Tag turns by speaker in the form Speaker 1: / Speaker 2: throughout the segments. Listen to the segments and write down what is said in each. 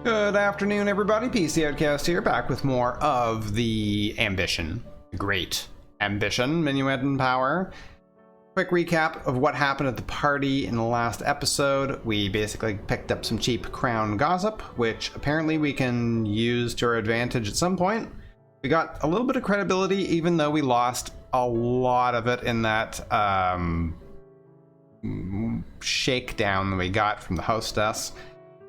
Speaker 1: Good afternoon, everybody. PC Outcast here, back with more of the Ambition. Great Ambition, Minuet and Power. Quick recap of what happened at the party in the last episode. We basically picked up some cheap crown gossip, which apparently we can use to our advantage at some point. We got a little bit of credibility, even though we lost a lot of it in that shakedown that we got from the hostess.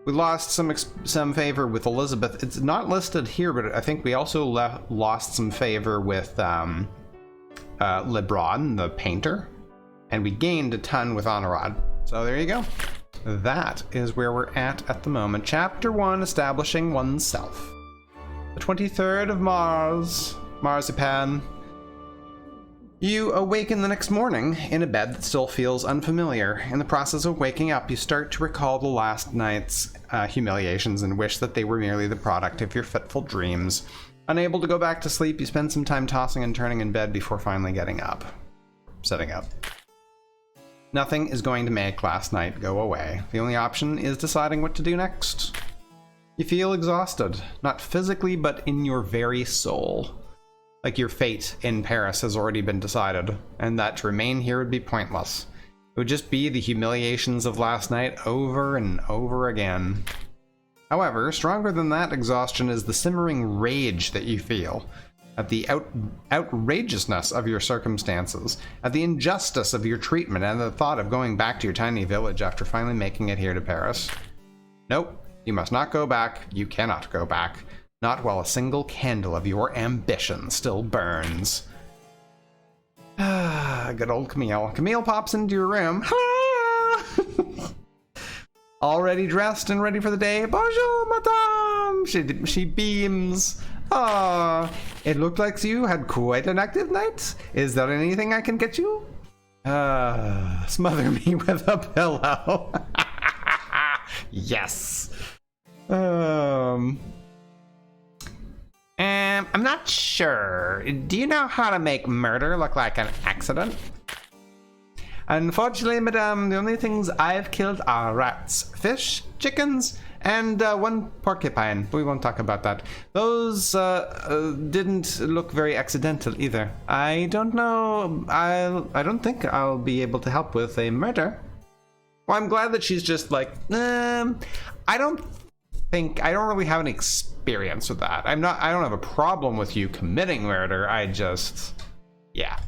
Speaker 1: We lost some favor with Elizabeth. It's not listed here, but I think we also lost some favor with LeBron, the painter, and we gained a ton with Honorad. So there you go. That is where we're at the moment. Chapter 1, Establishing Oneself. The 23rd of Mars, Marzipan. You awaken the next morning in a bed that still feels unfamiliar. In the process of waking up, you start to recall the last night's humiliations and wish that they were merely the product of your fitful dreams. Unable to go back to sleep, you spend some time tossing and turning in bed before finally sitting up. Nothing is going to make last night go away. The only option is deciding what to do next. You feel exhausted, not physically, but in your very soul. Like your fate in Paris has already been decided, and that to remain here would be pointless. It would just be the humiliations of last night over and over again. However, stronger than that exhaustion is the simmering rage that you feel at the outrageousness of your circumstances, at the injustice of your treatment, and the thought of going back to your tiny village after finally making it here to Paris. Nope, you must not go back. You cannot go back. Not while a single candle of your ambition still burns. Good old Camille. Camille pops into your room. Already dressed and ready for the day. Bonjour, madame! She beams. It looked like you had quite an active night. Is there anything I can get you? Smother me with a pillow. Yes. I'm not sure. Do you know how to make murder look like an accident? Unfortunately, madame, the only things I've killed are rats, fish, chickens, and one porcupine. We won't talk about that. Those didn't look very accidental either. I don't know. I don't think I'll be able to help with a murder. Well, I'm glad that she's just like, I don't really have any experience with that. I don't have a problem with you committing murder. Yeah.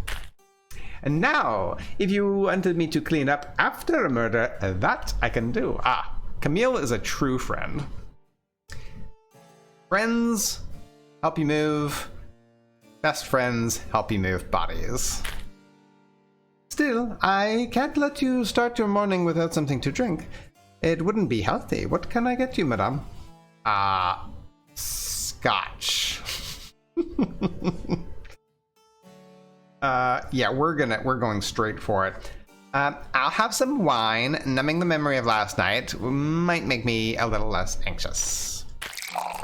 Speaker 1: And now, if you wanted me to clean up after a murder, that I can do. Camille is a true friend. Friends help you move. Best friends help you move bodies. Still, I can't let you start your morning without something to drink. It wouldn't be healthy. What can I get you, madame? Scotch. Yeah, we're going straight for it. I'll have some wine. Numbing the memory of last night might make me a little less anxious.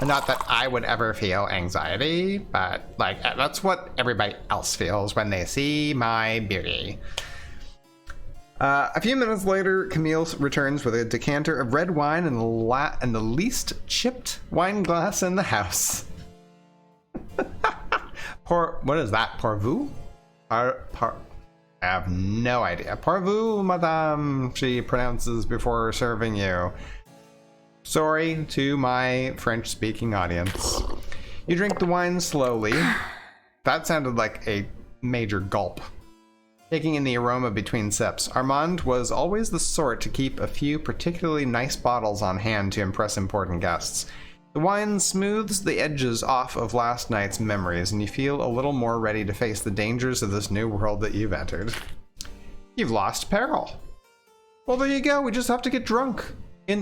Speaker 1: Not that I would ever feel anxiety, but like that's what everybody else feels when they see my beauty. A few minutes later, Camille returns with a decanter of red wine and the least chipped wine glass in the house. What is that? Parvu? I have no idea. Parvu, madame, she pronounces before serving you. Sorry to my French-speaking audience. You drink the wine slowly. That sounded like a major gulp. Taking in the aroma between sips, Armand was always the sort to keep a few particularly nice bottles on hand to impress important guests. The wine smooths the edges off of last night's memories, and you feel a little more ready to face the dangers of this new world that you've entered. You've lost Peril. Well, there you go. We just have to get drunk.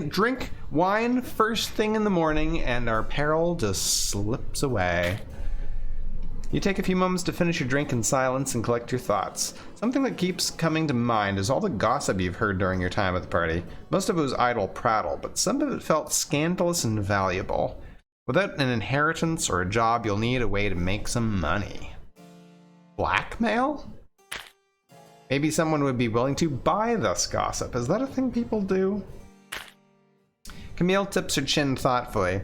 Speaker 1: Drink wine first thing in the morning, and our peril just slips away. You take a few moments to finish your drink in silence and collect your thoughts. Something that keeps coming to mind is all the gossip you've heard during your time at the party. Most of it was idle prattle, but some of it felt scandalous and valuable. Without an inheritance or a job, you'll need a way to make some money. Blackmail? Maybe someone would be willing to buy this gossip. Is that a thing people do? Camille tips her chin thoughtfully.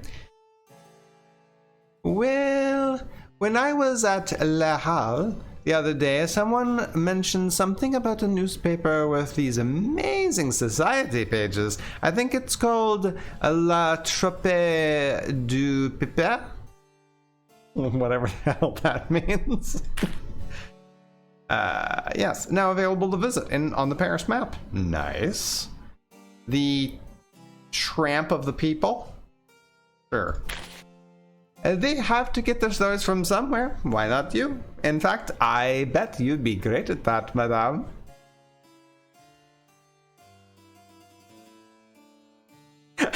Speaker 1: Well, when I was at La Halle the other day, someone mentioned something about a newspaper with these amazing society pages. I think it's called La Trope du Pipet. Whatever the hell that means. Yes, now available to visit on the Paris map. Nice. The Tramp of the People? Sure. They have to get their stories from somewhere. Why not you? In fact, I bet you'd be great at that, madame.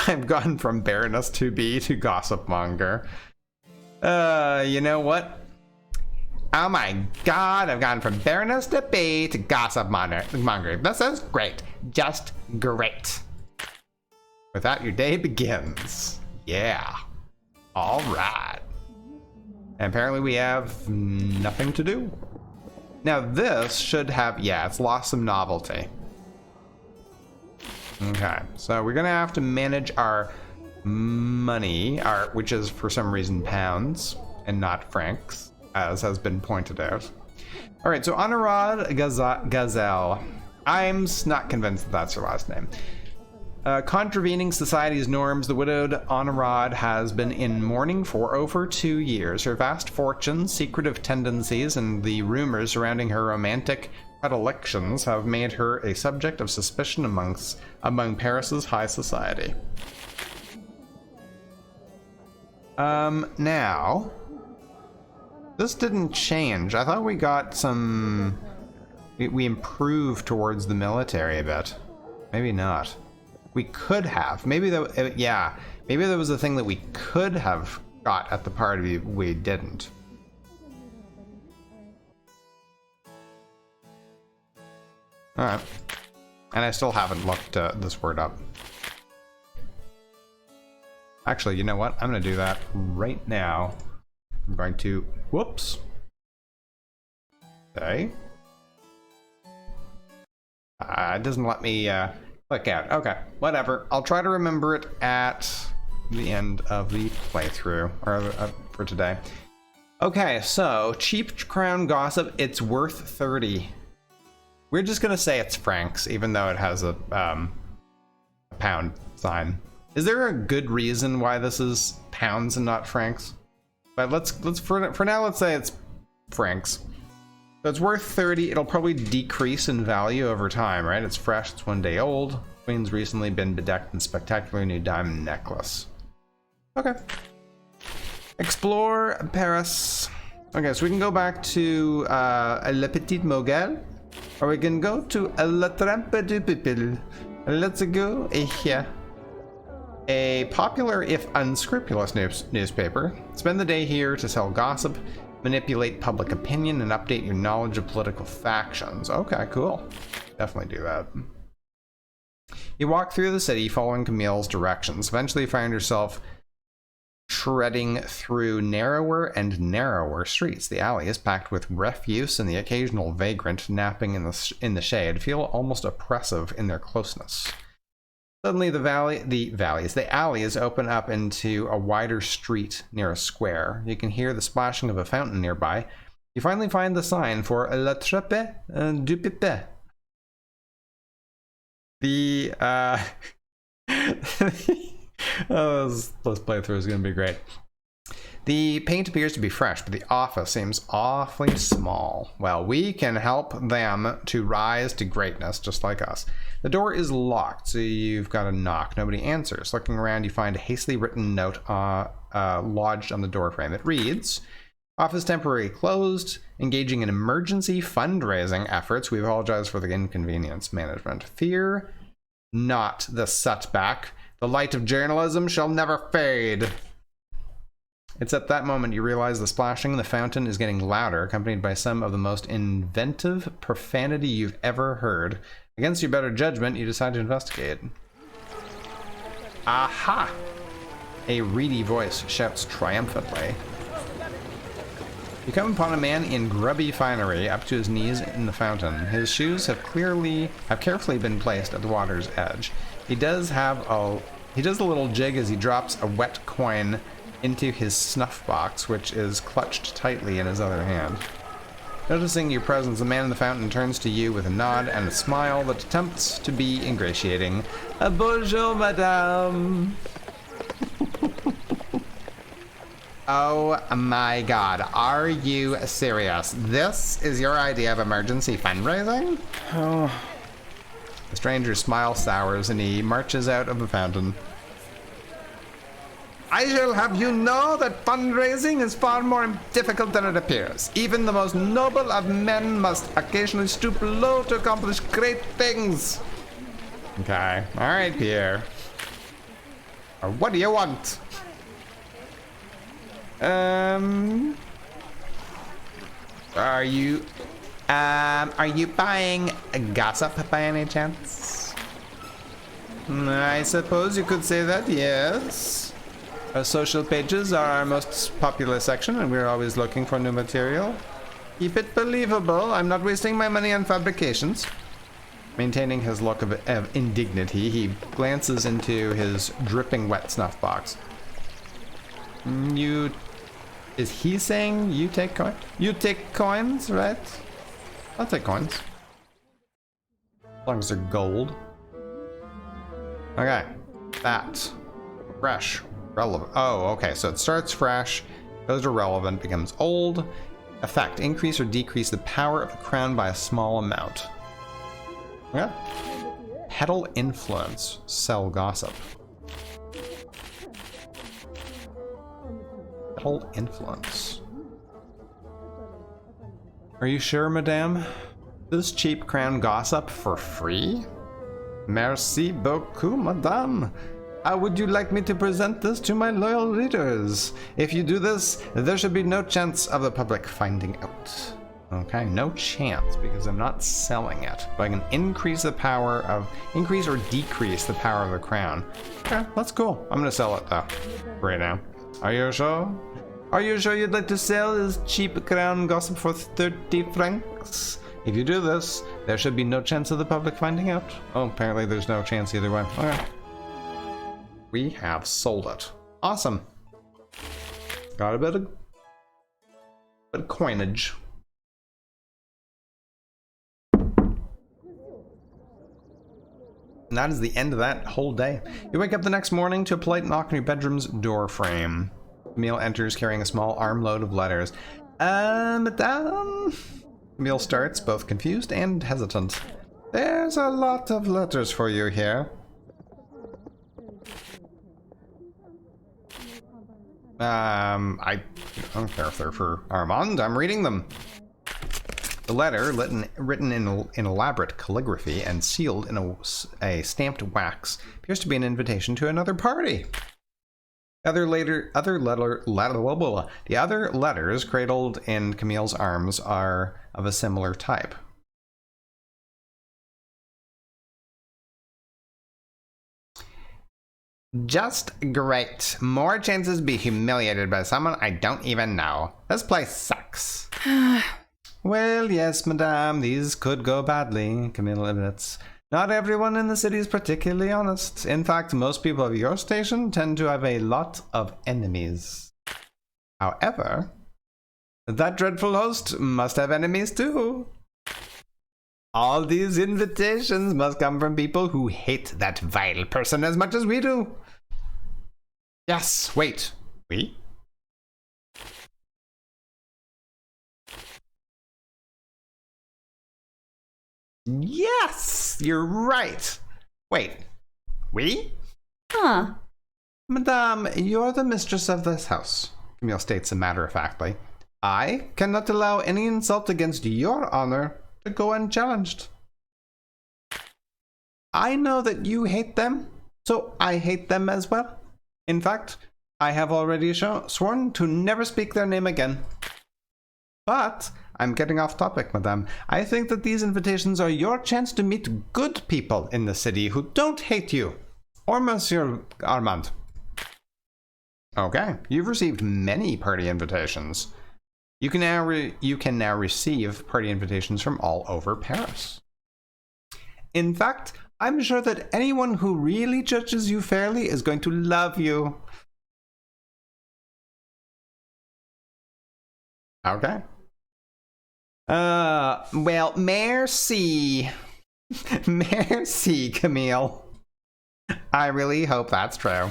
Speaker 1: I've gone from Baroness to be to Gossip Monger. You know what? Oh my god, I've gone from Baroness to be to Gossip Monger. This is great. Just great. With that, your day begins. Yeah. All right. And apparently we have nothing to do. Now this should have, yeah, it's lost some novelty. Okay, so we're gonna have to manage our money, which is for some reason pounds and not francs, as has been pointed out. All right, so Honorad Gazelle. I'm not convinced that that's her last name. Contravening society's norms, the widowed Honorad has been in mourning for over 2 years. Her vast fortune, secretive tendencies, and the rumors surrounding her romantic predilections have made her a subject of suspicion among Paris's high society. Now, this didn't change. I thought we got some... We improved towards the military a bit. Maybe not. We could have. Maybe that, yeah. Maybe there was a thing that we could have got at the party we didn't. Alright. And I still haven't looked this word up. Actually, you know what? I'm going to do that right now. I'm going to... Whoops. Okay. It doesn't let me click out. Okay, whatever. I'll try to remember it at the end of the playthrough, or for today. Okay, so cheap crown gossip. It's worth 30. We're just gonna say it's francs, even though it has a pound sign. Is there a good reason why this is pounds and not francs? But let's for now let's say it's francs. So it's worth 30. It'll probably decrease in value over time, right? It's fresh. It's 1 day old. Queen's recently been bedecked in spectacular new diamond necklace. Okay. Explore Paris. Okay, so we can go back to Le Petit Mogul, or we can go to La Trempe du Pipil. Let's go here. A popular, if unscrupulous newspaper. Spend the day here to sell gossip, manipulate public opinion, and update your knowledge of political factions. Okay, cool. Definitely do that. You walk through the city following Camille's directions. Eventually you find yourself treading through narrower and narrower streets. The alley is packed with refuse, and the occasional vagrant napping in the shade feel almost oppressive in their closeness. Suddenly the alleys open up into a wider street near a square. You can hear the splashing of a fountain nearby. You finally find the sign for La Trappe du Pipet. The this playthrough is going to be great. The paint appears to be fresh, but the office seems awfully small. Well, we can help them to rise to greatness, just like us. The door is locked, so you've got to knock. Nobody answers. Looking around, you find a hastily written note lodged on the doorframe. It reads, "Office temporarily closed. Engaging in emergency fundraising efforts. We apologize for the inconvenience. Management. Fear not the setback. The light of journalism shall never fade." It's at that moment you realize the splashing in the fountain is getting louder, accompanied by some of the most inventive profanity you've ever heard. Against your better judgment, you decide to investigate. Aha! A reedy voice shouts triumphantly. You come upon a man in grubby finery, up to his knees in the fountain. His shoes have carefully been placed at the water's edge. He does have He does a little jig as he drops a wet coin into his snuff box, which is clutched tightly in his other hand. Noticing your presence, the man in the fountain turns to you with a nod and a smile that attempts to be ingratiating. Bonjour, madame. Oh my god, are you serious? This is your idea of emergency fundraising? Oh. The stranger's smile sours and he marches out of the fountain. I shall have you know that fundraising is far more difficult than it appears. Even the most noble of men must occasionally stoop low to accomplish great things. Okay, alright, Pierre. Or what do you want? Are you buying gossip by any chance? I suppose you could say that, yes. Our social pages are our most popular section, and we're always looking for new material. Keep it believable. I'm not wasting my money on fabrications. Maintaining his look of indignity, he glances into his dripping wet snuff box. Is he saying you take coins? You take coins, right? I'll take coins. As long as they're gold. Okay. That. Fresh. Relevant. Oh, okay. So it starts fresh, goes to relevant, becomes old. Effect. Increase or decrease the power of the crown by a small amount. Okay. Peddle influence. Sell gossip. Peddle influence. Are you sure, madame? This cheap crown gossip for free? Merci beaucoup, madame. How would you like me to present this to my loyal readers? If you do this, there should be no chance of the public finding out. Okay, no chance, because I'm not selling it. But I can increase or decrease the power of the crown. Okay, that's cool. I'm gonna sell it though, right now. Are you sure? Are you sure you'd like to sell this cheap crown gossip for 30 francs? If you do this, there should be no chance of the public finding out. Oh, apparently there's no chance either way. Okay. We have sold it. Awesome. Got a bit of coinage. And that is the end of that whole day. You wake up the next morning to a polite knock on your bedroom's door frame. Camille enters carrying a small armload of letters. Madame? Camille starts, both confused and hesitant. There's a lot of letters for you here. I don't care if they're for Armand. I'm reading them. The letter, written in elaborate calligraphy and sealed in a stamped wax, appears to be an invitation to another party. The other letters cradled in Camille's arms are of a similar type. Just great. More chances to be humiliated by someone I don't even know. This place sucks. Well, yes, madame, these could go badly, Camille admits. Not everyone in the city is particularly honest. In fact, most people of your station tend to have a lot of enemies. However, that dreadful host must have enemies too. All these invitations must come from people who hate that vile person as much as we do. Yes, wait. We? Yes, you're right. Wait, we?
Speaker 2: Huh.
Speaker 1: Madame, you're the mistress of this house, Camille states matter-of-factly. I cannot allow any insult against your honor to go unchallenged. I know that you hate them, so I hate them as well. In fact, I have already sworn to never speak their name again. But I'm getting off topic, madame. I think that these invitations are your chance to meet good people in the city who don't hate you. Or Monsieur Armand. Okay, you've received many party invitations. You can now receive party invitations from all over Paris. In fact, I'm sure that anyone who really judges you fairly is going to love you. Okay. Well, merci. Merci, Camille. I really hope that's true.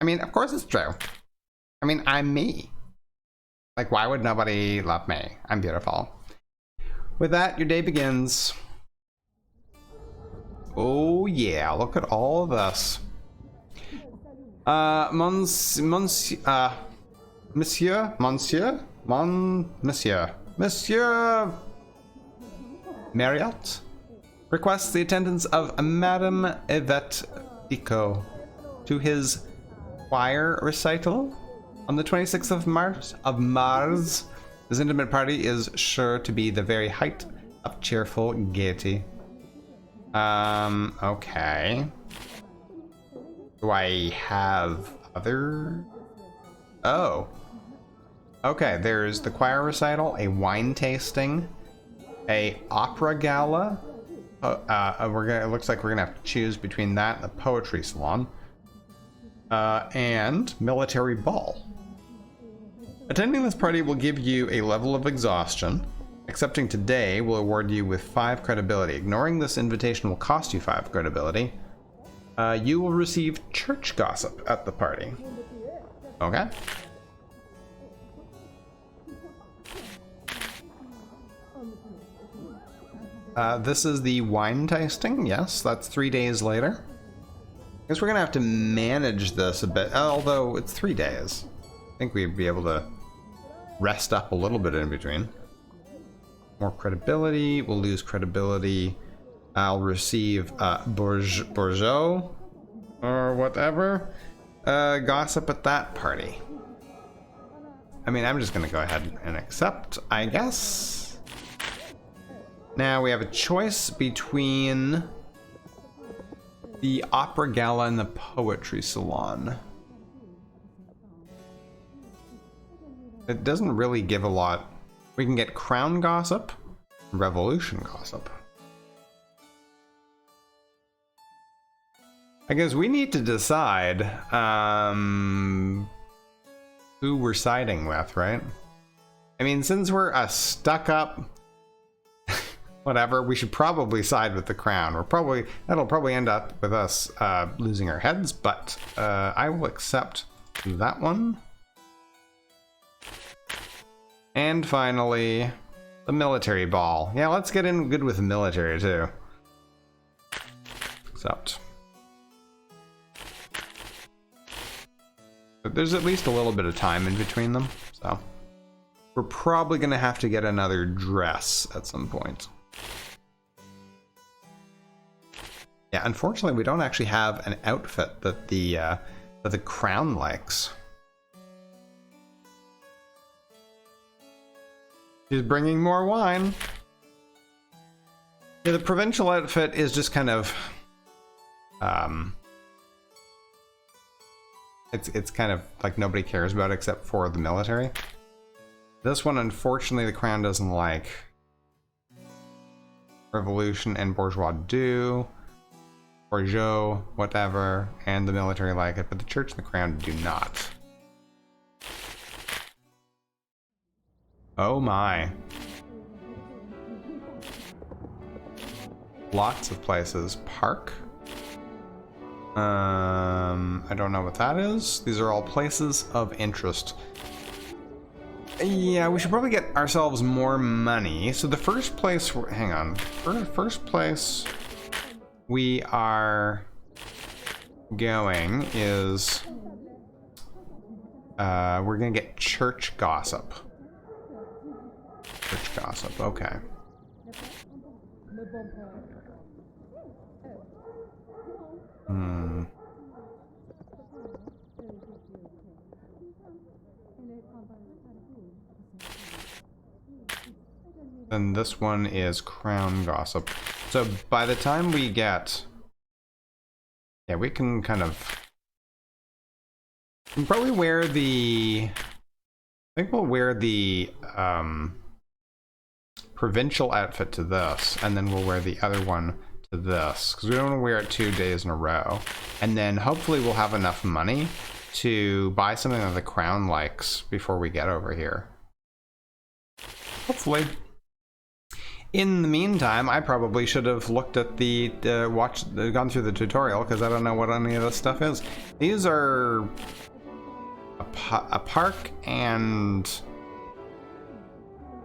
Speaker 1: I mean, of course it's true. I mean, I'm me. Like, why would nobody love me? I'm beautiful. With that, your day begins. Oh yeah, look at all of this. Monsieur Marriott requests the attendance of Madame Yvette Pico to his choir recital on the 26th of Mars. This intimate party is sure to be the very height of cheerful gaiety. Okay. Do I have other? Oh. Okay, there's the choir recital, a wine tasting, a opera gala. It looks like we're gonna have to choose between that and the poetry salon. And military ball. Attending this party will give you a level of exhaustion. Accepting today will award you with 5 credibility. Ignoring this invitation will cost you 5 credibility. You will receive church gossip at the party. Okay. This is the wine tasting. Yes, that's 3 days later. I guess we're gonna have to manage this a bit, although it's 3 days. I think we'd be able to rest up a little bit in between. More credibility. We'll lose credibility. I'll receive bourgeois or whatever. Gossip at that party. I mean, I'm just gonna go ahead and accept, I guess. Now we have a choice between the opera gala and the poetry salon. It doesn't really give a lot. We can get crown gossip, revolution gossip. I guess we need to decide who we're siding with, right? I mean, since we're a stuck-up whatever, we should probably side with the crown. That'll probably end up with us losing our heads, but I will accept that one. And finally, the military ball. Yeah, let's get in good with the military too. Except, but there's at least a little bit of time in between them, so we're probably gonna have to get another dress at some point. Yeah, unfortunately, we don't actually have an outfit that the crown likes. She's bringing more wine. Yeah, the provincial outfit is just kind of, it's kind of like nobody cares about except for the military. This one, unfortunately, the crown doesn't like. Revolution and bourgeois do. Bourgeois, whatever, and the military like it, but the church and the crown do not. Oh my. Lots of places. Park. I don't know what that is. These are all places of interest. Yeah, we should probably get ourselves more money. So the first place, hang on. First place we are going is, we're gonna get church gossip. Church gossip, okay. And this one is crown gossip. So by the time we get, yeah, we can kind of, we can probably wear the, I think we'll wear the provincial outfit to this, and then we'll wear the other one to this, because we don't want to wear it 2 days in a row. And then hopefully we'll have enough money to buy something that the crown likes before we get over here. Hopefully. In the meantime, I probably should have looked at the, gone through the tutorial, because I don't know what any of this stuff is. These are a park, and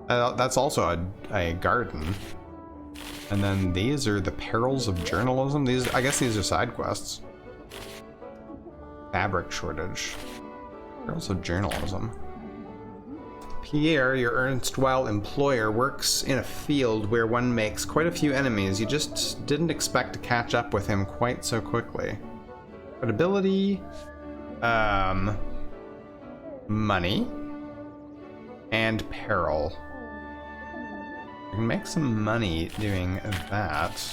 Speaker 1: that's also a garden. And then these are the perils of journalism. I guess these are side quests. Fabric shortage. Perils of journalism. Pierre, your erstwhile employer, works in a field where one makes quite a few enemies. You just didn't expect to catch up with him quite so quickly. Credibility, money, and peril. You can make some money doing that.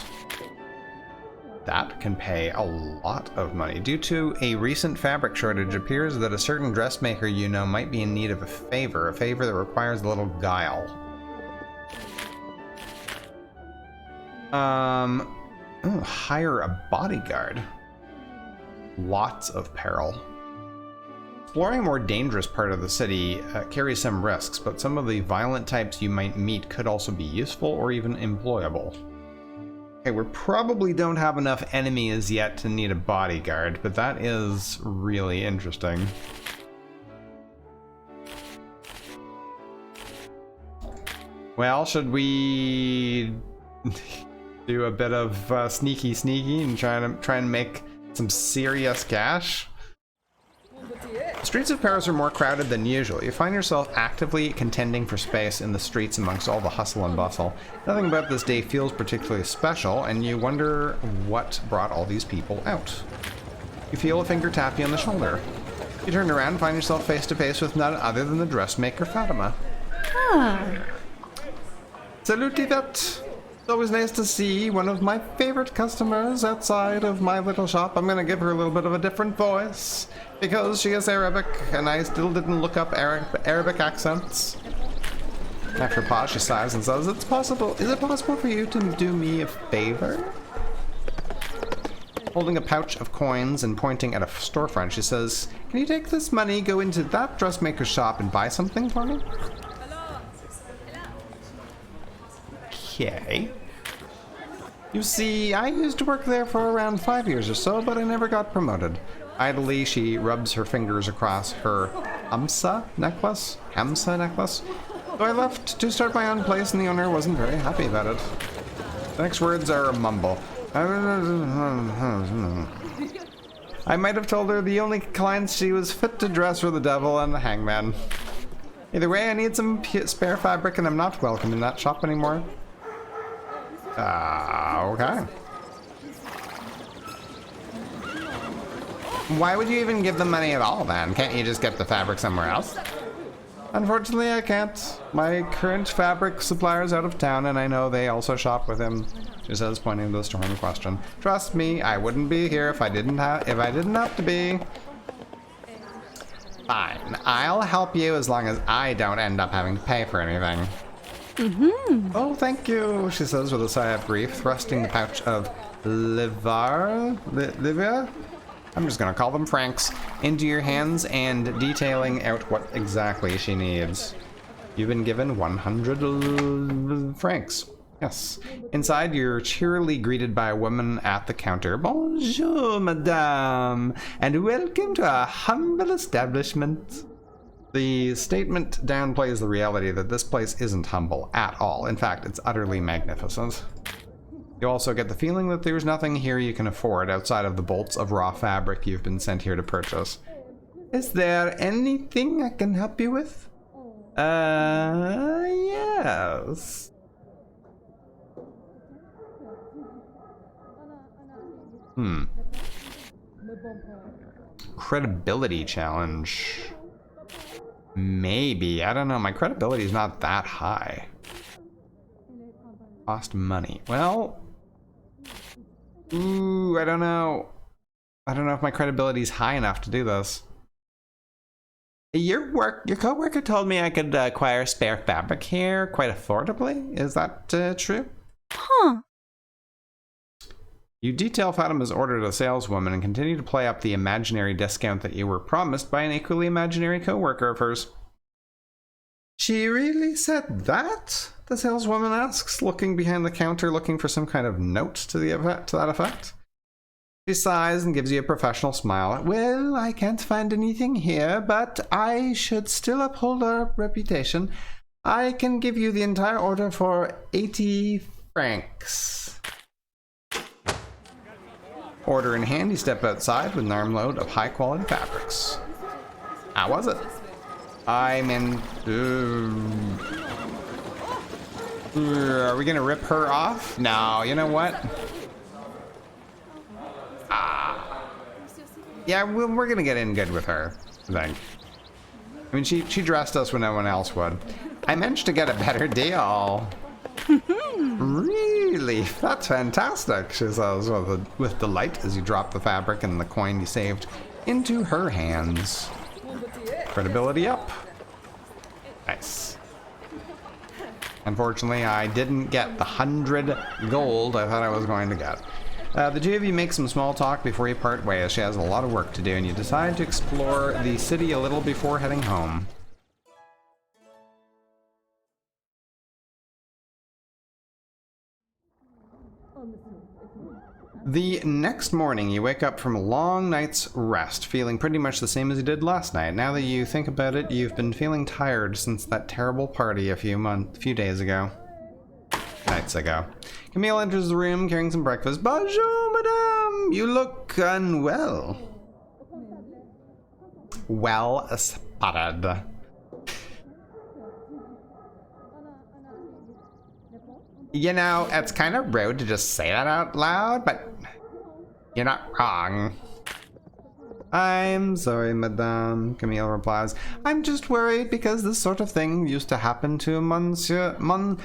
Speaker 1: That can pay a lot of money. Due to a recent fabric shortage, it appears that a certain dressmaker you know might be in need of a favor that requires a little guile. Hire a bodyguard. Lots of peril. Exploring a more dangerous part of the city carries some risks, but some of the violent types you might meet could also be useful or even employable. Okay, we probably don't have enough enemies yet to need a bodyguard, but that is really interesting. Well, should we do a bit of sneaky and try and make some serious cash? The streets of Paris are more crowded than usual. You find yourself actively contending for space in the streets amongst all the hustle and bustle. Nothing about this day feels particularly special, and you wonder what brought all these people out. You feel a finger tap you on the shoulder. You turn around and find yourself face to face with none other than the dressmaker Fatima.
Speaker 2: Ah.
Speaker 1: Salut, Yvette. It's always nice to see one of my favorite customers outside of my little shop. I'm gonna give her a little bit of a different voice because she is Arabic, and I still didn't look up Arabic accents. After a pause, she sighs and says, Is it possible for you to do me a favor? Holding a pouch of coins and pointing at a storefront, she says, Can you take this money, go into that dressmaker's shop and buy something for me? Okay. You see, I used to work there for around 5 years or so, but I never got promoted. Idly, she rubs her fingers across her Hamsa necklace. So I left to start my own place, and the owner wasn't very happy about it. The next words are a mumble. I might have told her the only clients she was fit to dress were the devil and the hangman. Either way, I need some spare fabric, and I'm not welcome in that shop anymore. Okay. Why would you even give them money at all, then? Can't you just get the fabric somewhere else? Unfortunately, I can't. My current fabric supplier is out of town, and I know they also shop with him, she says, pointing to the store in question. Trust me, I wouldn't be here if I didn't have to be. Fine, I'll help you as long as I don't end up having to pay for anything.
Speaker 2: Mm-hmm.
Speaker 1: Oh, thank you, she says with a sigh of grief, thrusting the pouch of Livia? I'm just gonna call them francs, into your hands and detailing out what exactly she needs. You've been given 100 francs. Yes. Inside, you're cheerily greeted by a woman at the counter. Bonjour, madame, and welcome to our humble establishment. The statement downplays the reality that this place isn't humble at all. In fact, it's utterly magnificent. You also get the feeling that there's nothing here you can afford outside of the bolts of raw fabric you've been sent here to purchase. Is there anything I can help you with? Yes. Credibility challenge. Maybe. I don't know. My credibility is not that high. Cost money. Well. Ooh, I don't know. I don't know if my credibility is high enough to do this. Your coworker told me I could acquire spare fabric here quite affordably. Is that true?
Speaker 2: Huh.
Speaker 1: You detail Fatima's order to the saleswoman and continue to play up the imaginary discount that you were promised by an equally imaginary co-worker of hers. She really said that? The saleswoman asks, looking behind the counter, looking for some kind of note to that effect. She sighs and gives you a professional smile. Well, I can't find anything here, but I should still uphold our reputation. I can give you the entire order for 80 francs. Order in hand, you step outside with an armload of high-quality fabrics. How was it? I'm in... are we gonna rip her off? No, you know what? Yeah, we're gonna get in good with her, I think. I mean, she dressed us when no one else would. I managed to get a better deal. Really? That's fantastic, she says with delight as you drop the fabric and the coin you saved into her hands. Credibility up. Nice. Unfortunately, I didn't get the 100 gold I thought I was going to get. The two of you make some small talk before you part ways. She has a lot of work to do, and you decide to explore the city a little before heading home. The next morning, you wake up from a long night's rest, feeling pretty much the same as you did last night. Now that you think about it, you've been feeling tired since that terrible party a few days ago. Nights ago. Camille enters the room carrying some breakfast. Bonjour, madame! You look unwell. Well spotted. You know, it's kind of rude to just say that out loud, but you're not wrong. I'm sorry, madame, Camille replies. I'm just worried because this sort of thing used to happen to Monsieur Armand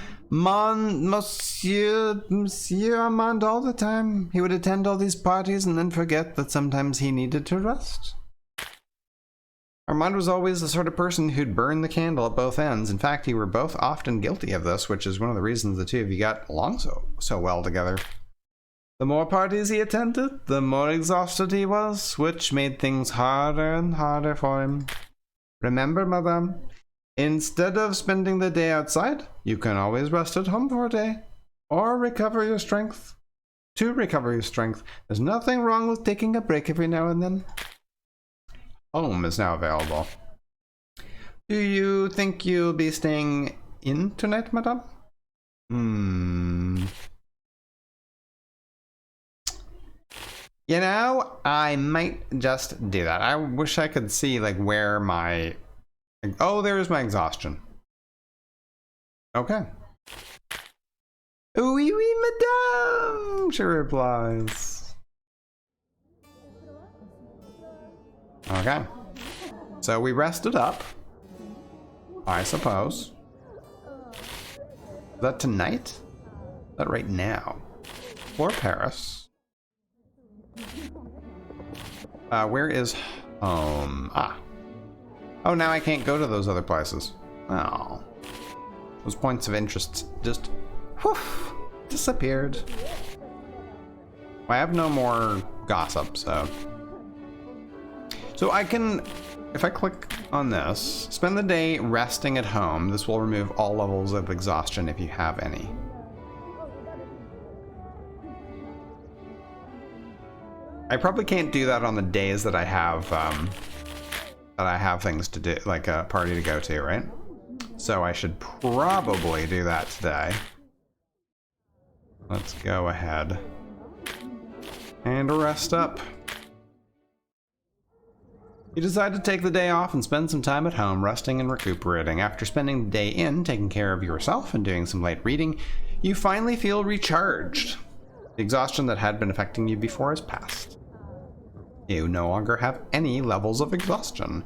Speaker 1: all the time. He would attend all these parties and then forget that sometimes he needed to rest. Armand was always the sort of person who'd burn the candle at both ends. In fact, you were both often guilty of this, which is one of the reasons the two of you got along so well together. The more parties he attended, the more exhausted he was, which made things harder and harder for him. Remember, madame, instead of spending the day outside, you can always rest at home for a day, or recover your strength. To recover your strength, there's nothing wrong with taking a break every now and then. Home is now available. Do you think you'll be staying in tonight, madame? You know, I might just do that. I wish I could see, like, where my... Oh, there's my exhaustion. Okay. Oui, oui, madame, she replies. Okay. So we rested up, I suppose. Is that tonight? Is that right now? For Paris. Where is home? Oh, now I can't go to those other places. Oh. Those points of interest just disappeared. I have no more gossip, so I can, if I click on this, spend the day resting at home. This will remove all levels of exhaustion if you have any. I probably can't do that on the days that I have things to do, like a party to go to, right? So I should probably do that today. Let's go ahead and rest up. You decide to take the day off and spend some time at home resting and recuperating. After spending the day in, taking care of yourself and doing some light reading, you finally feel recharged. The exhaustion that had been affecting you before has passed. You no longer have any levels of exhaustion.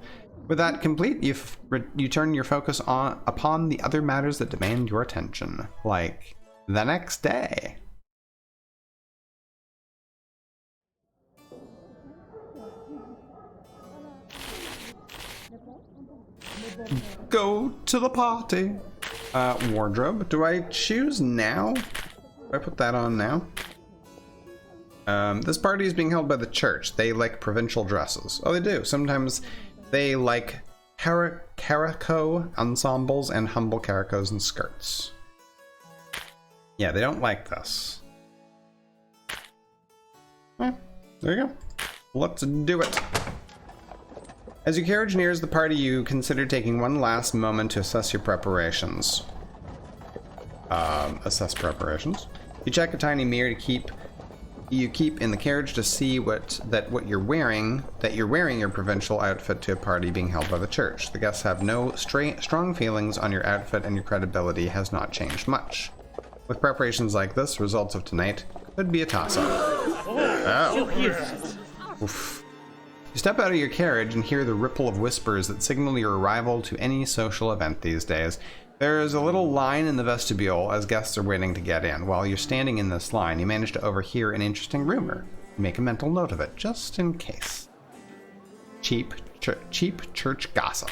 Speaker 1: With that complete, you turn your focus upon the other matters that demand your attention, like the next day. Go to the party. Wardrobe. Do I choose now? Do I put that on now? This party is being held by the church. They like provincial dresses. Oh, they do. Sometimes they like caraco ensembles and humble caracos and skirts. Yeah, they don't like this. Well, there you go. Let's do it. As your carriage nears the party, you consider taking one last moment to assess your preparations. Assess preparations. You check a tiny mirror you keep in the carriage to see what you're wearing your provincial outfit to a party being held by the church. The guests have no strong feelings on your outfit, and your credibility has not changed much. With preparations like this, results of tonight could be a toss-up. Oh. Oof. You step out of your carriage and hear the ripple of whispers that signal your arrival to any social event these days. There is a little line in the vestibule as guests are waiting to get in. While you're standing in this line, you manage to overhear an interesting rumor. Make a mental note of it, just in case. Cheap church gossip.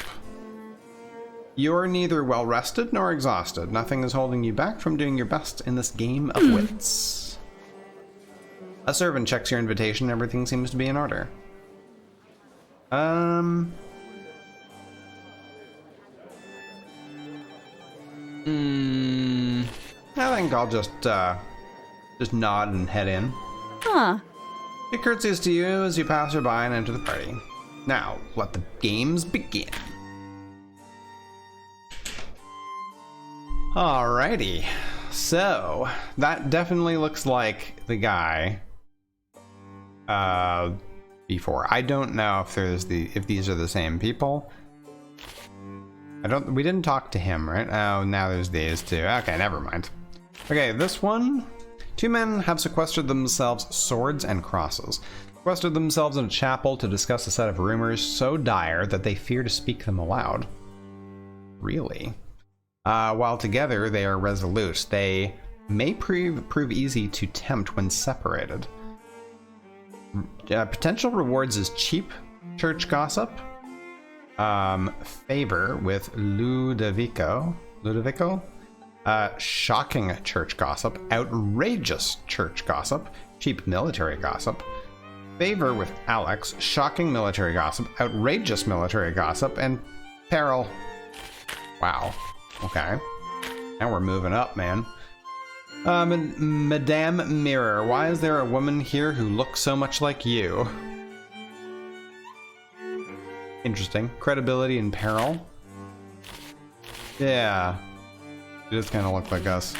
Speaker 1: You're neither well-rested nor exhausted. Nothing is holding you back from doing your best in this game of wits. A servant checks your invitation. Everything seems to be in order. I think I'll just nod and head in.
Speaker 2: Huh.
Speaker 1: He curtsies to you as you pass her by and enter the party. Now, let the games begin. Alrighty. So, that definitely looks like the guy before. I don't know if these are the same people. We didn't talk to him, right? Oh, now there's these two. Okay, never mind. Okay, this one. Two men have sequestered themselves swords and crosses. Sequestered themselves in a chapel to discuss a set of rumors so dire that they fear to speak them aloud. Really? While together, they are resolute. They may prove easy to tempt when separated. Potential rewards is cheap church gossip, favor with Ludovico, shocking church gossip, outrageous church gossip, cheap military gossip, favor with Alex, shocking military gossip, outrageous military gossip, and peril. Wow. Okay. Now we're moving up, man. Madame Mirror, why is there a woman here who looks so much like you? Interesting. Credibility and peril. Yeah. It does kind of look like us.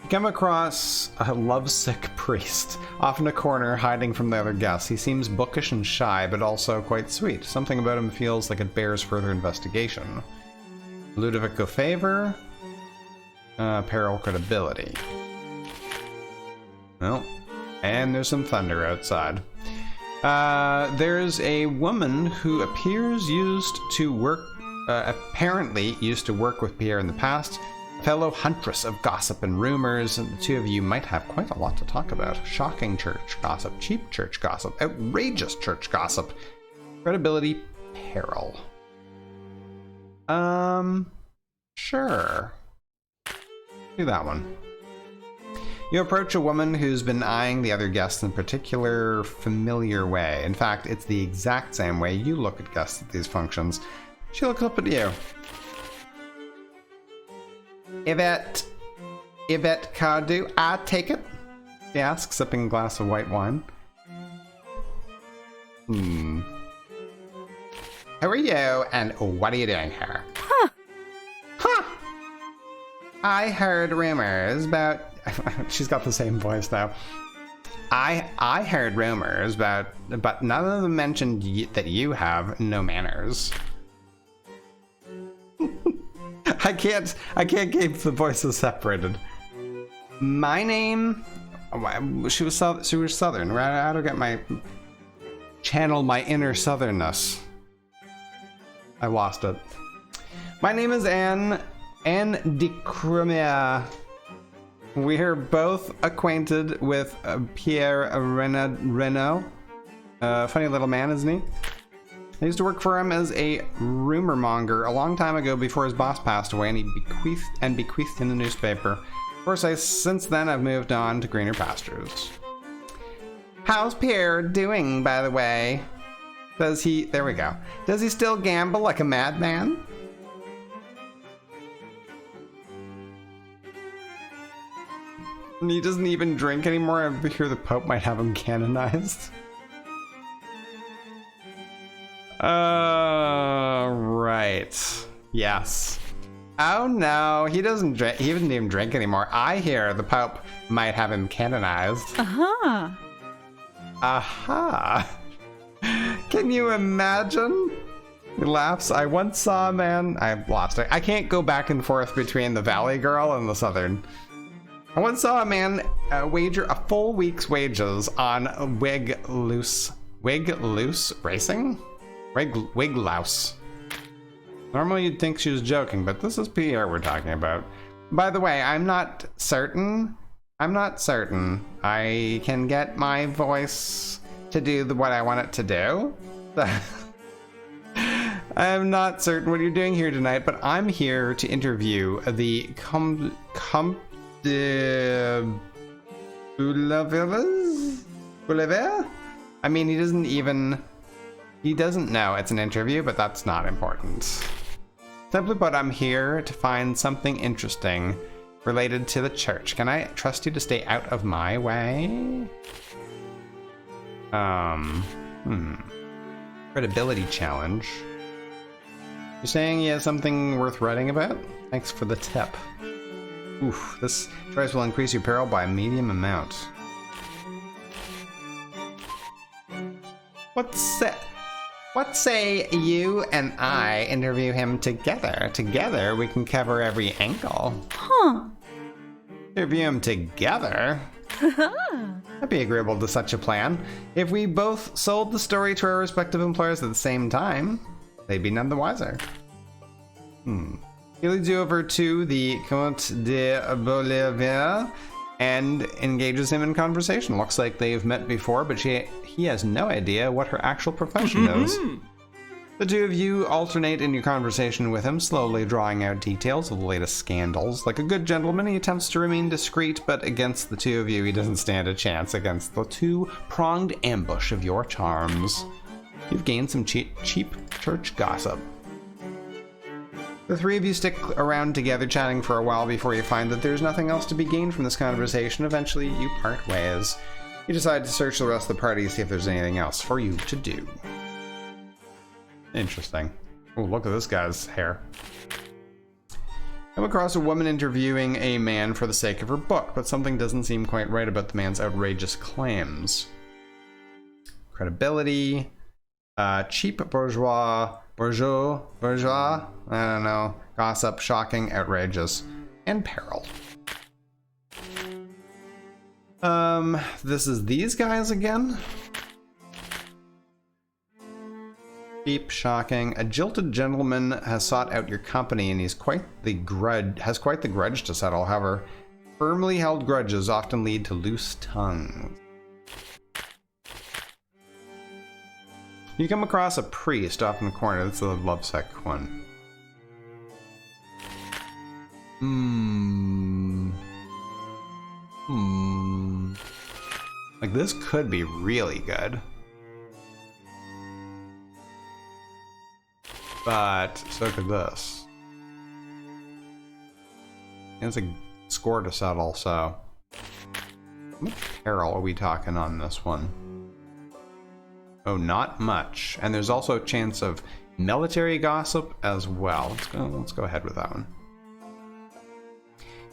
Speaker 1: You come across a lovesick priest, off in a corner, hiding from the other guests. He seems bookish and shy, but also quite sweet. Something about him feels like it bears further investigation. Ludovico favor. Peril credibility. Well, and there's some thunder outside. There's a woman who apparently used to work with Pierre in the past, fellow huntress of gossip and rumors, and the two of you might have quite a lot to talk about. Shocking church gossip, cheap church gossip, outrageous church gossip, credibility, peril. Sure. Do that one. You approach a woman who's been eyeing the other guests in a particular familiar way. In fact, it's the exact same way you look at guests at these functions. She looks up at you. Yvette Cardew, I take it? She asks, sipping a glass of white wine. How are you, and what are you doing here? Huh. I heard rumors about... She's got the same voice now. I heard rumors about... But none of them mentioned that you have no manners. I can't keep the voices separated. My name... She was Southern. How to get my... Channel my inner Southernness. I lost it. My name is Anne de Crimea. We're both acquainted with Pierre Renaud. Funny little man, isn't he? I used to work for him as a rumor monger a long time ago before his boss passed away, and he bequeathed in the newspaper. Of course, since then I've moved on to greener pastures. How's Pierre doing, by the way? Does he... There we go. Does he still gamble like a madman? And he doesn't even drink anymore. I hear the Pope might have him canonized. Right. Yes. Oh no, he doesn't drink. He doesn't even drink anymore. I hear the Pope might have him canonized.
Speaker 2: Aha.
Speaker 1: Aha. Can you imagine? He laughs. I once saw a man. I've lost it. I can't go back and forth between the Valley Girl and the Southern. I once saw a man wager a full week's wages on wig loose racing? Wig louse. Normally you'd think she was joking, but this is Pierre we're talking about. By the way, I'm not certain I can get my voice to do what I want it to do. I'm not certain what you're doing here tonight, but I'm here to interview the Comte de Boulever? I mean, he doesn't know it's an interview, but that's not important. Simply put, I'm here to find something interesting related to the church. Can I trust you to stay out of my way? Credibility challenge. You're saying he has something worth writing about? Thanks for the tip. Oof, this choice will increase your peril by a medium amount. What say you and I interview him together? Together, we can cover every angle.
Speaker 2: Huh.
Speaker 1: Interview him together? I'd be agreeable to such a plan. If we both sold the story to our respective employers at the same time, they'd be none the wiser. He leads you over to the Comte de Boulever and engages him in conversation. Looks like they've met before, but he has no idea what her actual profession is. The two of you alternate in your conversation with him, slowly drawing out details of the latest scandals. Like a good gentleman, he attempts to remain discreet, but against the two of you, he doesn't stand a chance against the two-pronged ambush of your charms. You've gained some cheap church gossip. The three of you stick around together, chatting for a while before you find that there's nothing else to be gained from this conversation. Eventually, you part ways. You decide to search the rest of the party to see if there's anything else for you to do. Interesting. Oh, look at this guy's hair. Come across a woman interviewing a man for the sake of her book, but something doesn't seem quite right about the man's outrageous claims. Credibility, cheap bourgeois, I don't know, gossip, shocking, outrageous, and peril. This is these guys again? Cheap, shocking. A jilted gentleman has sought out your company and has quite the grudge to settle. However, firmly held grudges often lead to loose tongues. You come across a priest off in the corner. That's the lovesick one. Like, this could be really good. But so could this. It's a score to settle, so. How much peril are we talking on this one? Oh, not much. And there's also a chance of military gossip as well. Let's go ahead with that one.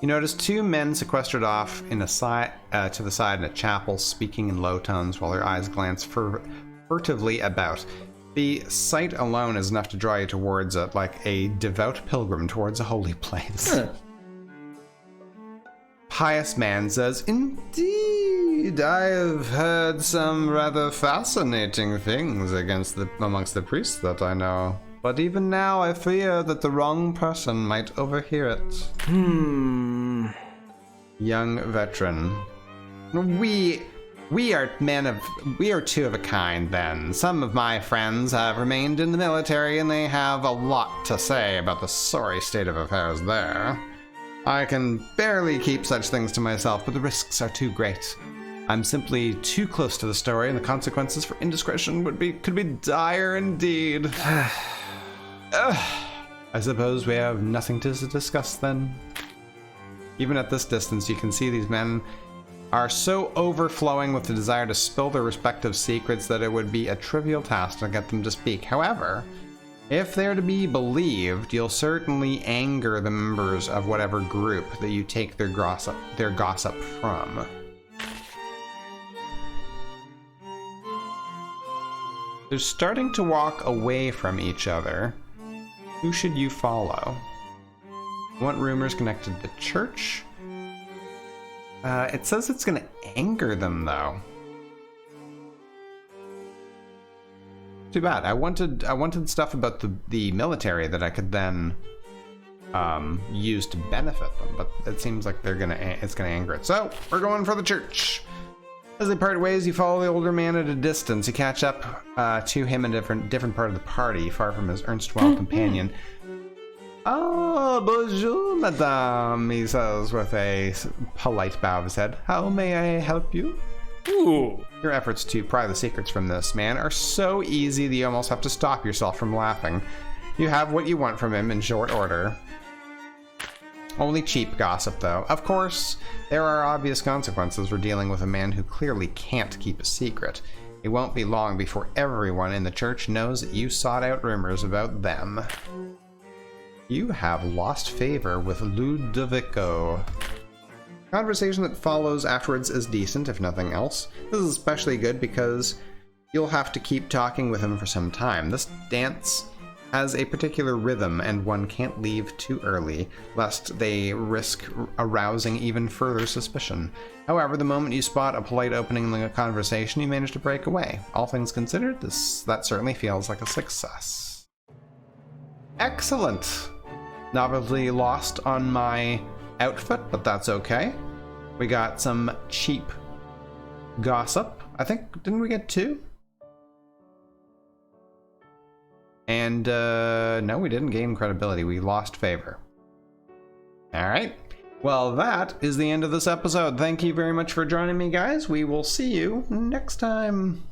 Speaker 1: You notice two men sequestered off in to the side in a chapel, speaking in low tones while their eyes glance furtively about. The sight alone is enough to draw you towards it, like a devout pilgrim towards a holy place. Pious man says, "Indeed, I have heard some rather fascinating things amongst the priests that I know. But even now I fear that the wrong person might overhear it." Young veteran. We are two of a kind then. Some of my friends have remained in the military and they have a lot to say about the sorry state of affairs there. I can barely keep such things to myself, but the risks are too great. I'm simply too close to the story, and the consequences for indiscretion could be dire indeed. I suppose we have nothing to discuss then. Even at this distance, you can see these men are so overflowing with the desire to spill their respective secrets that it would be a trivial task to get them to speak. However, if they're to be believed, you'll certainly anger the members of whatever group that you take their gossip from. They're starting to walk away from each other. Who should you follow? You want rumors connected to the church? It says it's going to anger them, though. Too bad. I wanted stuff about the military that I could then use to benefit them, but it seems like it's gonna anger it. So we're going for the church. As they part ways, you follow the older man at a distance. You catch up to him in a different part of the party, far from his erstwhile companion. "Ah, bonjour, madame," he says with a polite bow of his head. "How may I help you?"
Speaker 3: Ooh.
Speaker 1: Your efforts to pry the secrets from this man are so easy that you almost have to stop yourself from laughing. You have what you want from him in short order. Only cheap gossip, though. Of course, there are obvious consequences for dealing with a man who clearly can't keep a secret. It won't be long before everyone in the church knows that you sought out rumors about them. You have lost favor with Ludovico. Conversation that follows afterwards is decent, if nothing else. This is especially good because you'll have to keep talking with him for some time. This dance has a particular rhythm, and one can't leave too early, lest they risk arousing even further suspicion. However, the moment you spot a polite opening in the conversation, you manage to break away. All things considered, that certainly feels like a success. Excellent! Obviously lost on my outfit, but that's okay. We got some cheap gossip. I think, didn't we get 2? And no, we didn't gain credibility. We lost favor. All right. Well, that is the end of this episode. Thank you very much for joining me, guys. We will see you next time.